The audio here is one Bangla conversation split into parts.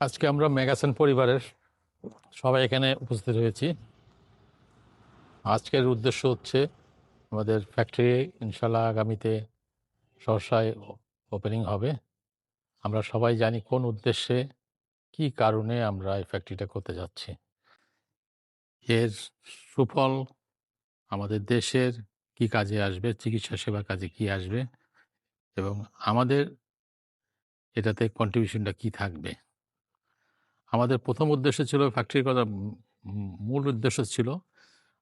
আজকে আমরা মেগাসন পরিবারের সবাই এখানে উপস্থিত হয়েছি। আজকের উদ্দেশ্য হচ্ছে আমাদের ফ্যাক্টরি ইনশাল্লাহ আগামীতে সহসায় ওপেনিং হবে। আমরা সবাই জানি কোন উদ্দেশ্যে, কি কারণে আমরা এই ফ্যাক্টরিটা করতে যাচ্ছি। এর সুফল আমাদের দেশের কি কাজে আসবে, চিকিৎসা সেবার কাজে কি আসবে, এবং আমাদের এটাতে কন্ট্রিবিউশনটা কি থাকবে। আমাদের প্রথম উদ্দেশ্য ছিল ফ্যাক্টরির কথা, মূল উদ্দেশ্য ছিল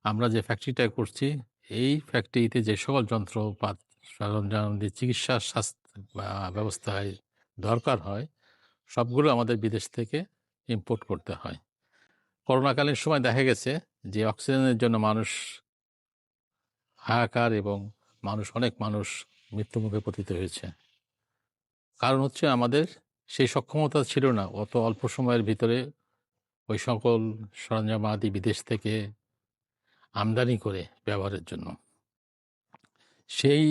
আমরা যে ফ্যাক্টরিটা করছি এই ফ্যাক্টরিতে যে সকল যন্ত্রপাত সরঞ্জাম দিয়ে চিকিৎসা স্বাস্থ্য ব্যবস্থায় দরকার হয় সবগুলো আমাদের বিদেশ থেকে ইম্পোর্ট করতে হয়। করোনাকালীন সময় দেখা গেছে যে অক্সিজেনের জন্য মানুষ হাহাকার এবং অনেক মানুষ মৃত্যুমুখে পতিত হয়েছে। কারণ হচ্ছে আমাদের সেই সক্ষমতা ছিল না অত অল্প সময়ের ভিতরে ওই সকল সরঞ্জামাদি বিদেশ থেকে আমদানি করে ব্যবহারের জন্য। সেই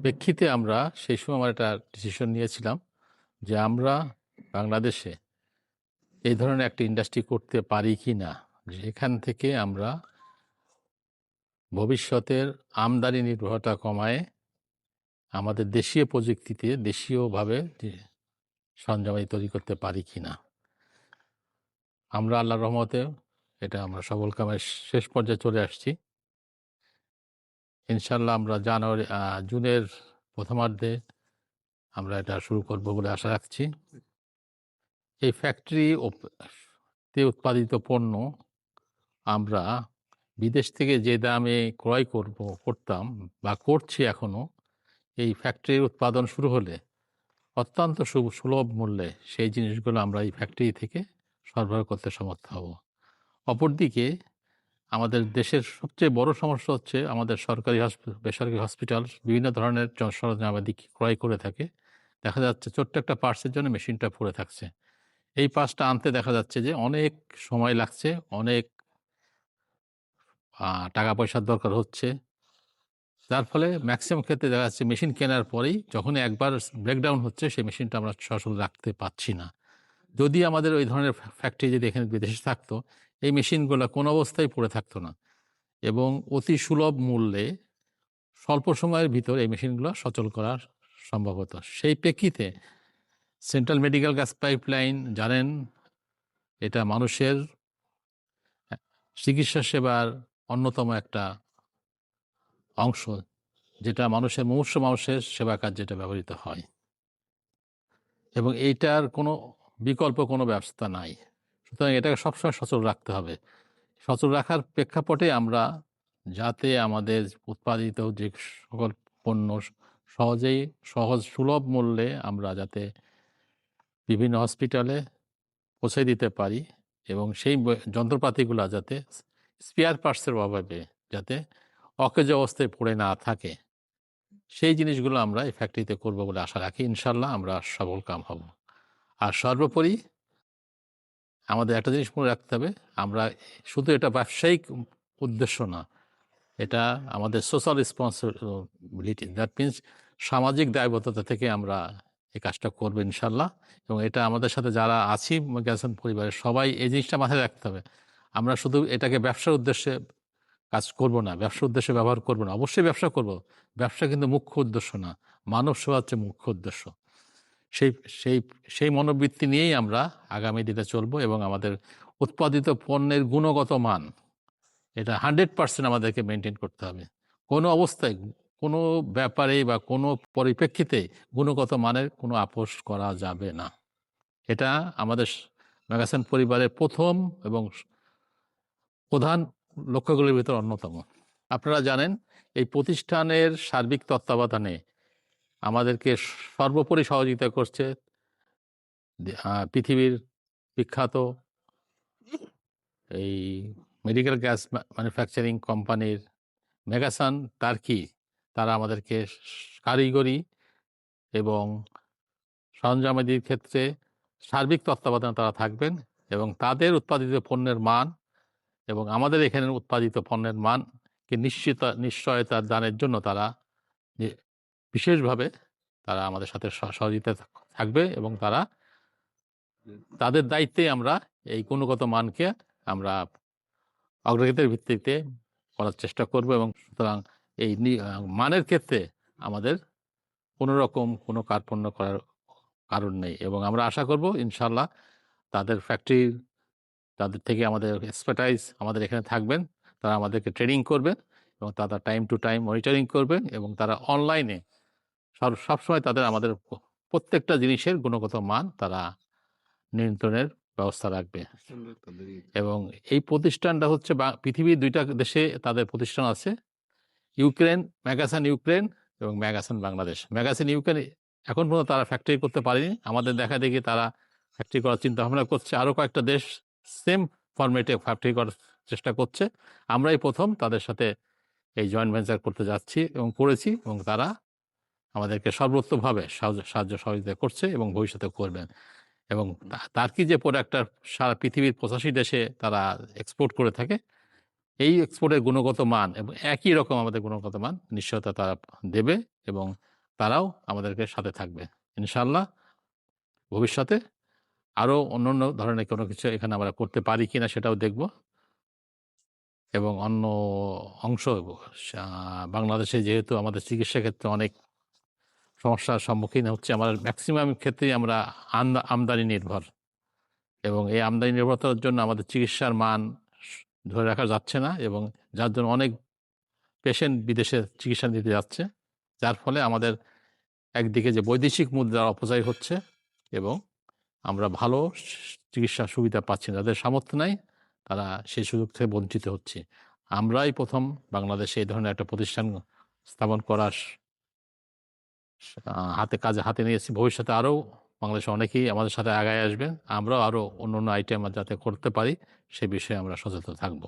প্রেক্ষিতে আমরা সেই সময় আমার একটা ডিসিশন নিয়েছিলাম যে আমরা বাংলাদেশে এই ধরনের একটা ইন্ডাস্ট্রি করতে পারি কি না, যেখান থেকে আমরা ভবিষ্যতের আমদানি নির্ভরতা কমায় আমাদের দেশীয় প্রযুক্তিতে দেশীয়ভাবে সরঞ্জামাদি তৈরি করতে পারি কি না। আমরা আল্লাহর রহমতে এটা আমরা সফল কামের শেষ পর্যায়ে চলে আসছি। ইনশাল্লাহ আমরা জুনের প্রথমার্ধে আমরা এটা শুরু করব বলে আশা রাখছি। এই তে উৎপাদিত পণ্য আমরা বিদেশ থেকে যে দামে ক্রয় করতাম বা করছি এখনো, এই ফ্যাক্টরির উৎপাদন শুরু হলে অত্যন্ত সুলভ মূল্যে সেই জিনিসগুলো আমরা এই ফ্যাক্টরি থেকে সরবরাহ করতে সমর্থ হব। অপরদিকে আমাদের দেশের সবচেয়ে বড় সমস্যা হচ্ছে আমাদের সরকারি বেসরকারি হসপিটাল বিভিন্ন ধরনের সরঞ্জামাদি ক্রয় করে থাকে। দেখা যাচ্ছে ছোট্ট একটা পার্টসের জন্য মেশিনটা পড়ে থাকছে। এই পার্টসটা আনতে দেখা যাচ্ছে যে অনেক সময় লাগছে, অনেক টাকা পয়সার দরকার হচ্ছে। যার ফলে ম্যাক্সিমাম ক্ষেত্রে দেখা যাচ্ছে মেশিন কেনার পরেই যখনই একবার ব্রেকডাউন হচ্ছে সেই মেশিনটা আমরা সচল রাখতে পারছি না। যদি আমাদের ওই ধরনের ফ্যাক্টরি যদি এখানে বিদেশে থাকতো, এই মেশিনগুলো কোনো অবস্থায় পড়ে থাকতো না এবং অতি সুলভ মূল্যে স্বল্প সময়ের ভিতর এই মেশিনগুলো সচল করা সম্ভব হতো। সেই প্রেক্ষিতে সেন্ট্রাল মেডিকেল গ্যাস পাইপলাইন জানেন, এটা মানুষের চিকিৎসা সেবার অন্যতম একটা অংশ, যেটা মুমূর্ষু মানুষের সেবা কাজ যেটা ব্যবহৃত হয়, এবং এইটার কোনো বিকল্প কোনো ব্যবস্থা নাই। সুতরাং এটাকে সবসময় সচল রাখতে হবে। সচল রাখার প্রেক্ষাপটে আমরা যাতে আমাদের উৎপাদিত যে সকল পণ্য সহজ সুলভ মূল্যে আমরা যাতে বিভিন্ন হসপিটালে পৌঁছে দিতে পারি এবং সেই যন্ত্রপাতিগুলো যাতে স্পেয়ার পার্টসের অভাবে যাতে অকেজ অবস্থায় পড়ে না থাকে, সেই জিনিসগুলো আমরা এই ফ্যাক্টরিতে করব বলে আশা রাখি। ইনশাল্লাহ আমরা সফল কাম হব। আর সর্বোপরি আমাদের একটা জিনিস মনে রাখতে হবে, আমরা শুধু এটা ব্যবসায়িক উদ্দেশ্য না, এটা আমাদের সোশ্যাল রেসপন্সিবিলিটি, দ্যাট মিনস সামাজিক দায়বদ্ধতা থেকে আমরা এই কাজটা করবো ইনশাল্লাহ। এবং এটা আমাদের সাথে যারা আছি গ্যাসন পরিবারের সবাই এই জিনিসটা মাথায় রাখতে হবে। আমরা শুধু এটাকে ব্যবসার উদ্দেশ্যে কাজ করব না, ব্যবসার উদ্দেশ্যে ব্যবহার করব না। অবশ্যই ব্যবসা করব, ব্যবসা কিন্তু মুখ্য উদ্দেশ্য না, মানব সেবা হচ্ছে মুখ্য উদ্দেশ্য। সেই সেই সেই মনোবৃত্তি নিয়েই আমরা আগামী দিনে চলবো এবং আমাদের উৎপাদিত পণ্যের গুণগত মান এটা 100% আমাদেরকে মেনটেন করতে হবে। কোনো অবস্থায়, কোনো ব্যাপারে বা কোনো পরিপ্রেক্ষিতে গুণগত মানের কোনো আপোস করা যাবে না। এটা আমাদের মেগাসন পরিবারের প্রথম এবং প্রধান লক্ষ্যগুলির ভিতর অন্যতম। আপনারা জানেন, এই প্রতিষ্ঠানের সার্বিক তত্ত্বাবধানে আমাদেরকে সর্বোপরি সহযোগিতা করছে পৃথিবীর বিখ্যাত এই মেডিকেল গ্যাস ম্যানুফ্যাকচারিং কোম্পানির মেগাসন টার্কি। তারা আমাদেরকে কারিগরি এবং সরঞ্জামাদির ক্ষেত্রে সার্বিক তত্ত্বাবধানে তারা থাকবেন এবং তাদের উৎপাদিত পণ্যের মান এবং আমাদের এখানে উৎপাদিত পণ্যের মানকে নিশ্চয়তা দানের জন্য তারা বিশেষভাবে তারা আমাদের সাথে সহযোগিতা থাকবে এবং তারা তাদের দায়িত্বে আমরা এই গুণগত মানকে আমরা অগ্রগতির ভিত্তিতে করার চেষ্টা করব, এবং সুতরাং এই মানের ক্ষেত্রে আমাদের কোনো রকম কোনো কার্পণ্য করার কারণ নেই। এবং আমরা আশা করব ইনশাআল্লাহ তাদের ফ্যাক্টরি, তাদের থেকে আমাদের এক্সপার্টাইজ আমাদের এখানে থাকবেন, তারা আমাদেরকে ট্রেনিং করবেন এবং তারা টাইম টু টাইম মনিটরিং করবেন, এবং তারা অনলাইনে সবসময় তাদের আমাদের প্রত্যেকটা জিনিসের গুণগত মান তারা নিয়ন্ত্রণের ব্যবস্থা রাখবে। এবং এই প্রতিষ্ঠানটা হচ্ছে পৃথিবীর 2টা দেশে তাদের প্রতিষ্ঠান আছে, ইউক্রেন, ম্যাগাসান ইউক্রেন এবং ম্যাগাসান বাংলাদেশ। ম্যাগাসান ইউক্রেন এখন পর্যন্ত তারা ফ্যাক্টরি করতে পারেনি, আমাদের দেখা দেখি তারা ফ্যাক্টরি করার চিন্তা ভাবনা করছে। আরও কয়েকটা দেশ সেম ফরম্যাটে ফ্যাক্টরি করার চেষ্টা করছে। আমরাই প্রথম তাদের সাথে এই জয়েন্ট ভেঞ্চার করতে যাচ্ছি এবং করেছি, এবং তারা আমাদেরকে সর্বোত্তমভাবে সাহায্য সহযোগিতা করছে এবং ভবিষ্যতে করবেন। এবং তার কি যে প্রোডাক্টটা সারা পৃথিবীর 85 দেশে তারা এক্সপোর্ট করে থাকে, এই এক্সপোর্টের গুণগত মান এবং একই রকম আমাদের গুণগত মান নিশ্চয়তা তারা দেবে, এবং তারাও আমাদেরকে সাথে থাকবে ইনশাআল্লাহ। ভবিষ্যতে আরও অন্য ধরনের কোনো কিছু এখানে আমরা করতে পারি কিনা সেটাও দেখব। এবং অন্য অংশ বাংলাদেশে যেহেতু আমাদের চিকিৎসা ক্ষেত্রে অনেক সমস্যার সম্মুখীন হচ্ছে, আমরা ম্যাক্সিমাম ক্ষেত্রেই আমরা আমদানি নির্ভর, এবং এই আমদানি নির্ভরতার জন্য আমাদের চিকিৎসার মান ধরে রাখা যাচ্ছে না, এবং যার জন্য অনেক পেশেন্ট বিদেশে চিকিৎসা নিতে যাচ্ছে, যার ফলে আমাদের একদিকে যে বৈদেশিক মুদ্রার অপচয় হচ্ছে এবং আমরা ভালো চিকিৎসা সুবিধা পাচ্ছি না। যাদের সামর্থ্য নাই তারা সেই সুযোগ থেকে বঞ্চিত হচ্ছে। আমরাই প্রথম বাংলাদেশে এই ধরনের একটা প্রতিষ্ঠান স্থাপন করার হাতে নিয়েছি। ভবিষ্যতে আরও বাংলাদেশে অনেকেই আমাদের সাথে আগায় আসবেন, আমরাও আরও অন্য আইটেম যাতে করতে পারি সে বিষয়ে আমরা সচেতন থাকবো।